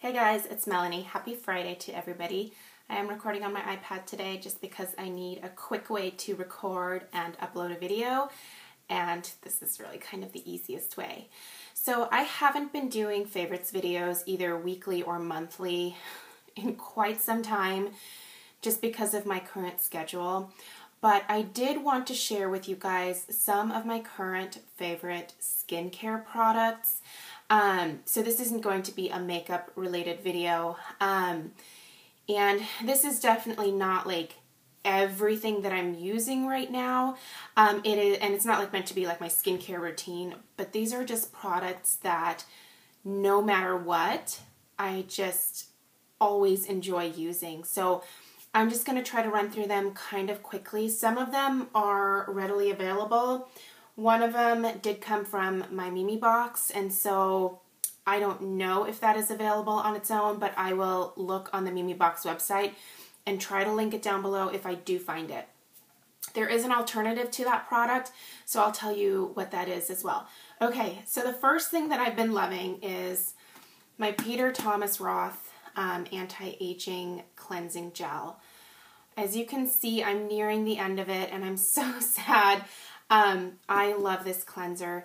Hey guys, it's Melanie. Happy Friday to everybody. I am recording on my iPad today just because I need a quick way to record and upload a video, and this is really kind of the easiest way. So I haven't been doing favorites videos either weekly or monthly in quite some time just because of my current schedule, but I did want to share with you guys some of my current favorite skincare products. So this isn't going to be a makeup related video, and this is definitely not like everything that I'm using right now. It is, and it's not like meant to be like my skincare routine, but these are just products that no matter what, I just always enjoy using. So I'm just going to try to run through them kind of quickly. Some of them are readily available. One of them did come from my Mimi box, and so I don't know if that is available on its own, but I will look on the Mimi box website and try to link it down below if I do find it. There is an alternative to that product, so I'll tell you what that is as well. Okay, so the first thing that I've been loving is my Peter Thomas Roth Anti-Aging Cleansing Gel. As you can see, I'm nearing the end of it, and I'm so sad. I love this cleanser.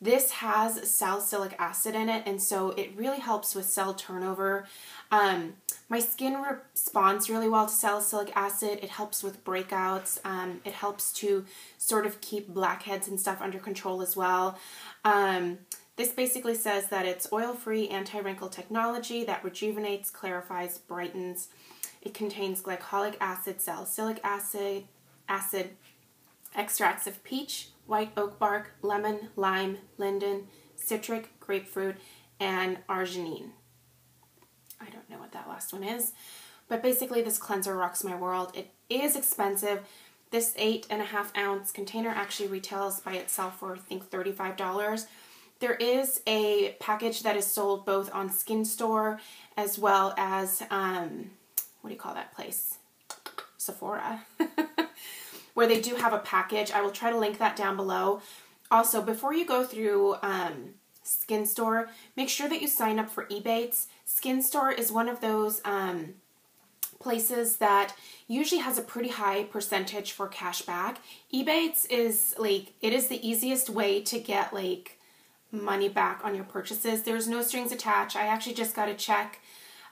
This has salicylic acid in it, and so it really helps with cell turnover. My skin responds really well to salicylic acid. It helps with breakouts. It helps to sort of keep blackheads and stuff under control as well. This basically says that it's oil-free anti-wrinkle technology that rejuvenates, clarifies, brightens. It contains glycolic acid, salicylic acid, extracts of peach, white oak bark, lemon, lime, linden, citric, grapefruit, and arginine. I don't know what that last one is, but basically this cleanser rocks my world. It is expensive. This 8.5 ounce container actually retails by itself for I think $35. There is a package that is sold both on Skin Store as well as, what do you call that place? Sephora. Where they do have a package. I will try to link that down below. Also, before you go through Skin Store, make sure that you sign up for Ebates. Skin Store is one of those places that usually has a pretty high percentage for cash back. Ebates is like, it is the easiest way to get like money back on your purchases. There's no strings attached. I actually just got a check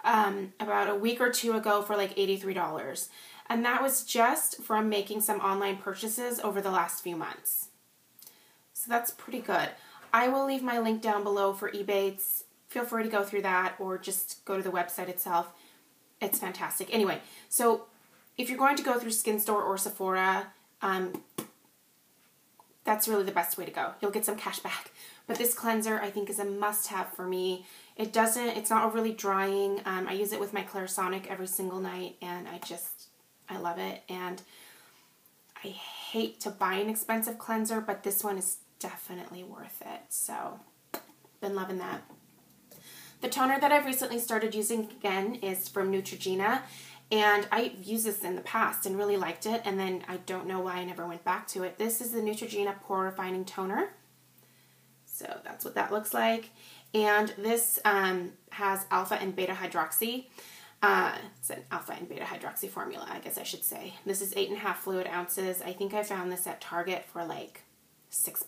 about a week or two ago for like $83. And that was just from making some online purchases over the last few months. So that's pretty good. I will leave my link down below for Ebates. Feel free to go through that or just go to the website itself. It's fantastic. Anyway, so if you're going to go through Skin Store or Sephora, that's really the best way to go. You'll get some cash back. But this cleanser I think is a must-have for me. It's not overly drying. I use it with my Clarisonic every single night, and I love it. And I hate to buy an expensive cleanser, but this one is definitely worth it. So, been loving that. The toner that I've recently started using again is from Neutrogena, and I've used this in the past and really liked it, and then I don't know why I never went back to it. This is the Neutrogena Pore Refining Toner. So that's what that looks like. And this has alpha and beta hydroxy. It's an alpha and beta hydroxy formula, I guess I should say. This is 8.5 fluid ounces. I think I found this at Target for like $6.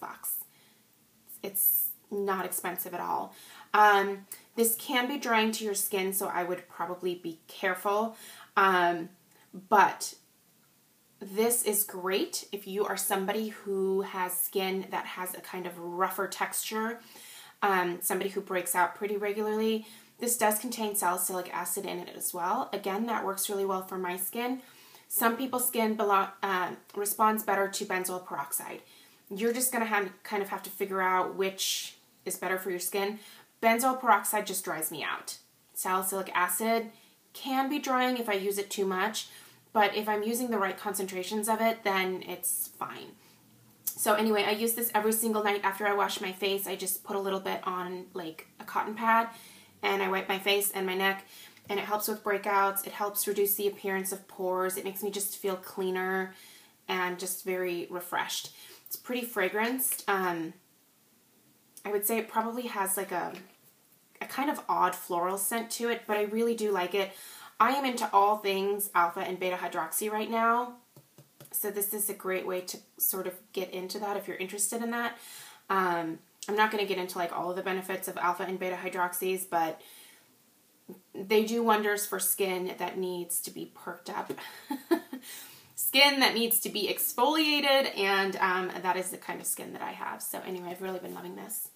It's not expensive at all. This can be drying to your skin, so I would probably be careful. But this is great if you are somebody who has skin that has a kind of rougher texture, somebody who breaks out pretty regularly. This does contain salicylic acid in it as well. Again, that works really well for my skin. Some people's skin responds better to benzoyl peroxide. You're just going to kind of have to figure out which is better for your skin. Benzoyl peroxide just dries me out. Salicylic acid can be drying if I use it too much, but if I'm using the right concentrations of it, then it's fine. So anyway, I use this every single night after I wash my face. I just put a little bit on like a cotton pad, and I wipe my face and my neck, and it helps with breakouts. It helps reduce the appearance of pores. It makes me just feel cleaner and just very refreshed. It's pretty fragranced. I would say it probably has like a a kind of odd floral scent to it, but I really do like it. I am into all things alpha and beta hydroxy right now, so this is a great way to sort of get into that if you're interested in that. I'm not going to get into like all of the benefits of alpha and beta hydroxys, but they do wonders for skin that needs to be perked up. Skin that needs to be exfoliated, and that is the kind of skin that I have. So anyway, I've really been loving this.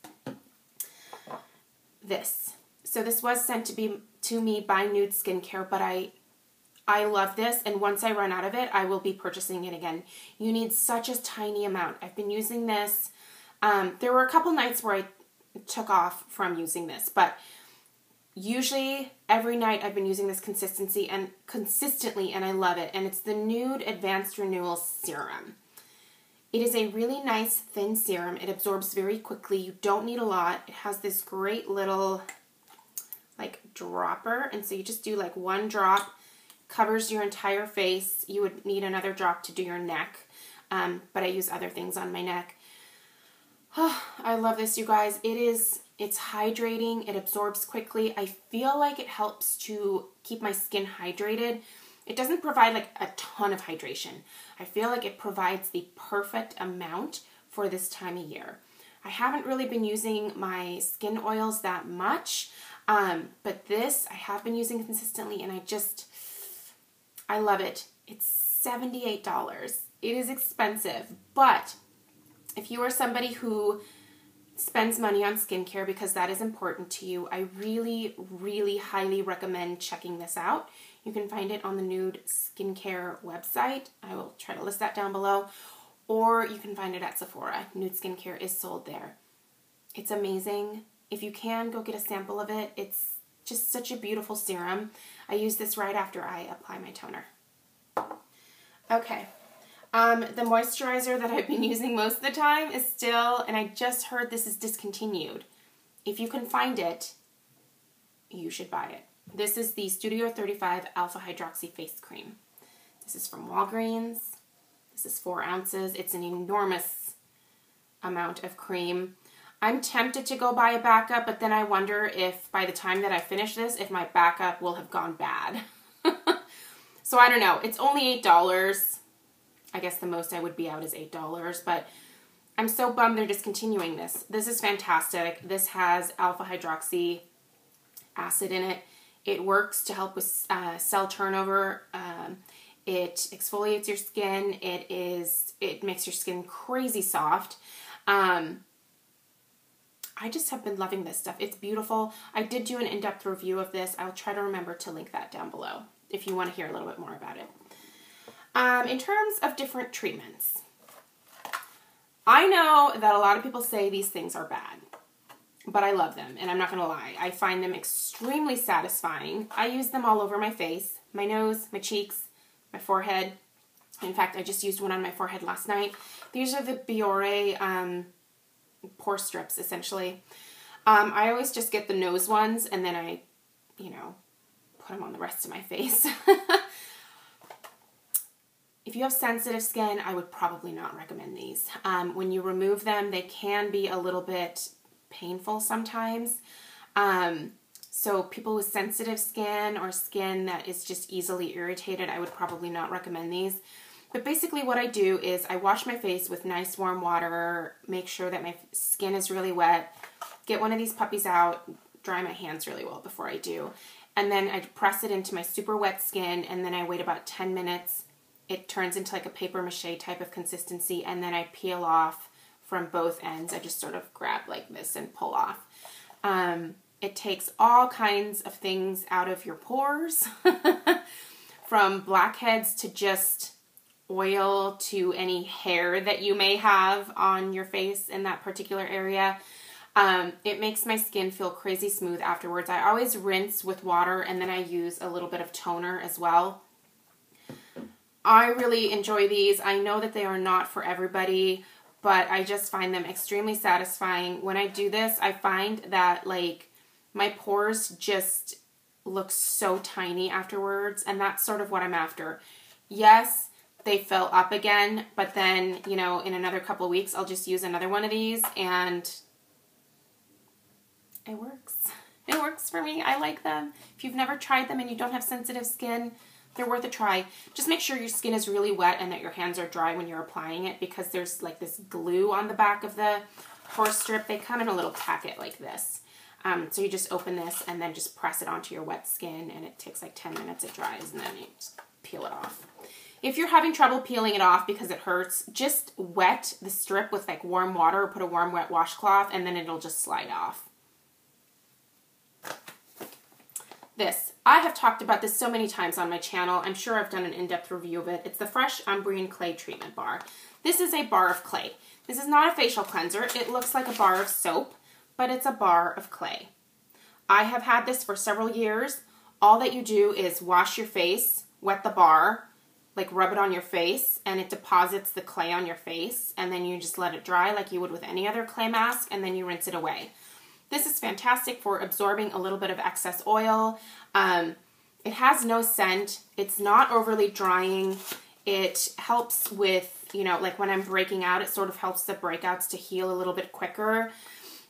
So this was sent to me by Nude Skincare, but I love this, and once I run out of it, I will be purchasing it again. You need such a tiny amount. I've been using this. There were a couple nights where I took off from using this, but usually every night I've been using this consistently, and I love it. And it's the Nude Advanced Renewal Serum. It is a really nice thin serum. It absorbs very quickly. You don't need a lot. It has this great little like dropper, and so you just do like one drop, covers your entire face. You would need another drop to do your neck, but I use other things on my neck. Oh, I love this, you guys. It's hydrating. It absorbs quickly. I feel like it helps to keep my skin hydrated. It doesn't provide like a ton of hydration. I feel like it provides the perfect amount for this time of year. I haven't really been using my skin oils that much, but this I have been using consistently, and I love it. It's $78. It is expensive, but if you are somebody who spends money on skincare because that is important to you, I really, really highly recommend checking this out. You can find it on the Nude Skincare website. I will try to list that down below. Or you can find it at Sephora. Nude Skincare is sold there. It's amazing. If you can, go get a sample of it. It's just such a beautiful serum. I use this right after I apply my toner. Okay. The moisturizer that I've been using most of the time is still, and I just heard this is discontinued. If you can find it, you should buy it. This is the Studio 35 Alpha Hydroxy Face Cream. This is from Walgreens. This is 4 ounces. It's an enormous amount of cream. I'm tempted to go buy a backup, but then I wonder if by the time that I finish this, if my backup will have gone bad. So I don't know. It's only $8. I guess the most I would be out is $8, but I'm so bummed they're discontinuing this. This is fantastic. This has alpha hydroxy acid in it. It works to help with cell turnover. It exfoliates your skin. It makes your skin crazy soft. I just have been loving this stuff. It's beautiful. I did do an in-depth review of this. I'll try to remember to link that down below if you want to hear a little bit more about it. In terms of different treatments, I know that a lot of people say these things are bad, but I love them, and I'm not going to lie. I find them extremely satisfying. I use them all over my face, my nose, my cheeks, my forehead. In fact, I just used one on my forehead last night. These are the Pore Pore Strips, essentially. I always just get the nose ones, and then I, put them on the rest of my face. If you have sensitive skin, I would probably not recommend these. When you remove them, they can be a little bit painful sometimes. So people with sensitive skin or skin that is just easily irritated, I would probably not recommend these. But basically what I do is I wash my face with nice warm water, make sure that my skin is really wet, get one of these puppies out, dry my hands really well before I do, and then I press it into my super wet skin, and then I wait about 10 minutes. It turns into like a paper mache type of consistency, and then I peel off from both ends. I just sort of grab like this and pull off. It takes all kinds of things out of your pores, from blackheads to just oil to any hair that you may have on your face in that particular area. It makes my skin feel crazy smooth afterwards. I always rinse with water, and then I use a little bit of toner as well. I really enjoy these. I know that they are not for everybody, but I just find them extremely satisfying. When I do this, I find that like my pores just look so tiny afterwards, and that's sort of what I'm after. Yes, they fill up again, but then, in another couple of weeks, I'll just use another one of these, and it works. It works for me. I like them. If you've never tried them and you don't have sensitive skin, they're worth a try. Just make sure your skin is really wet and that your hands are dry when you're applying it, because there's like this glue on the back of the Pore Strip. They come in a little packet like this. So you just open this and then just press it onto your wet skin, and it takes like 10 minutes, it dries, and then you just peel it off. If you're having trouble peeling it off because it hurts, just wet the strip with like warm water, or put a warm wet washcloth, and then it'll just slide off. This, I have talked about this so many times on my channel. I'm sure I've done an in-depth review of it. It's the Fresh Umbrian Clay Treatment Bar. This is a bar of clay. This is not a facial cleanser. It looks like a bar of soap, but it's a bar of clay. I have had this for several years. All that you do is wash your face, wet the bar, like rub it on your face, and it deposits the clay on your face, and then you just let it dry like you would with any other clay mask, and then you rinse it away. This is fantastic for absorbing a little bit of excess oil. It has no scent. It's not overly drying. It helps with, you know, like when I'm breaking out, it sort of helps the breakouts to heal a little bit quicker.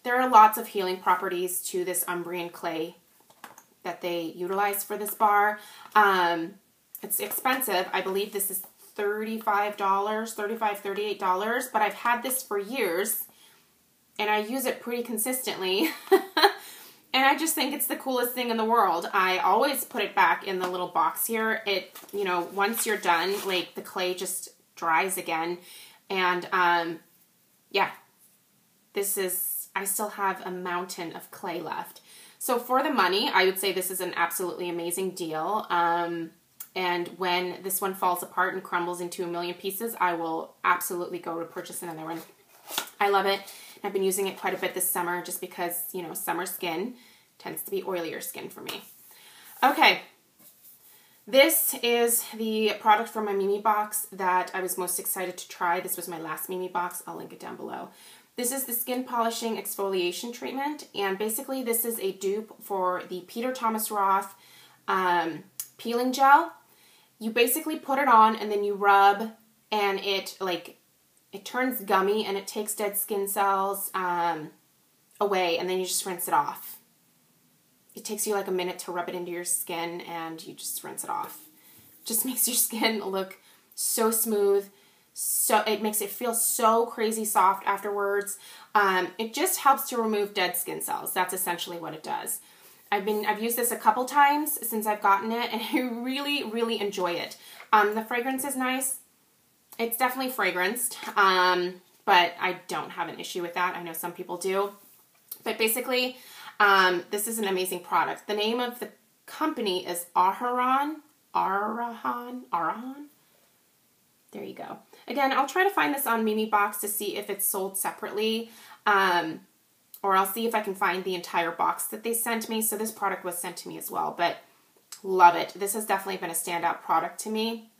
There are lots of healing properties to this Umbrian clay that they utilize for this bar. It's expensive. I believe this is $35, $38, but I've had this for years, and I use it pretty consistently. And I just think it's the coolest thing in the world. I always put it back in the little box here. It, you know, once you're done, like the clay just dries again. And yeah, this is, I still have a mountain of clay left. So for the money, I would say this is an absolutely amazing deal. And when this one falls apart and crumbles into a million pieces, I will absolutely go to purchase another one. I love it. I've been using it quite a bit this summer just because, you know, summer skin tends to be oilier skin for me. Okay, this is the product from my Mimi box that I was most excited to try. This was my last Mimi box. I'll link it down below. This is the Skin Polishing Exfoliation Treatment, and basically this is a dupe for the Peter Thomas Roth peeling gel. You basically put it on and then you rub, and it turns gummy and it takes dead skin cells away, and then you just rinse it off. It takes you like a minute to rub it into your skin, and you just rinse it off. It just makes your skin look so smooth. So it makes it feel so crazy soft afterwards. It just helps to remove dead skin cells. That's essentially what it does. I've used this a couple times since I've gotten it, and I really, really enjoy it. The fragrance is nice. It's definitely fragranced, but I don't have an issue with that. I know some people do. But basically, this is an amazing product. The name of the company is Arahan. There you go. Again, I'll try to find this on Mimi Box to see if it's sold separately, or I'll see if I can find the entire box that they sent me. So this product was sent to me as well, but love it. This has definitely been a standout product to me,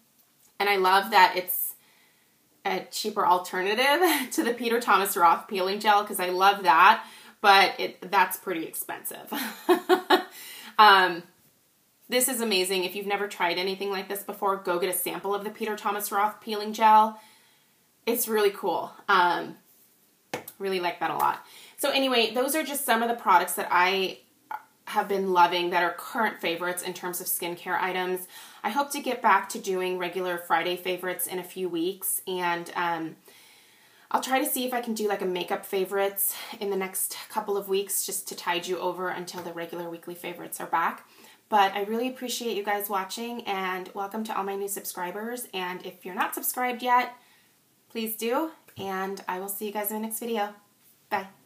and I love that it's a cheaper alternative to the Peter Thomas Roth peeling gel, because I love that, but that's pretty expensive. This is amazing. If you've never tried anything like this before, go get a sample of the Peter Thomas Roth peeling gel. It's really cool. Really like that a lot. So anyway, those are just some of the products that I have been loving that are current favorites in terms of skincare items. I hope to get back to doing regular Friday favorites in a few weeks, and I'll try to see if I can do like a makeup favorites in the next couple of weeks just to tide you over until the regular weekly favorites are back. But I really appreciate you guys watching, and welcome to all my new subscribers. And if you're not subscribed yet, please do, and I will see you guys in the next video. Bye.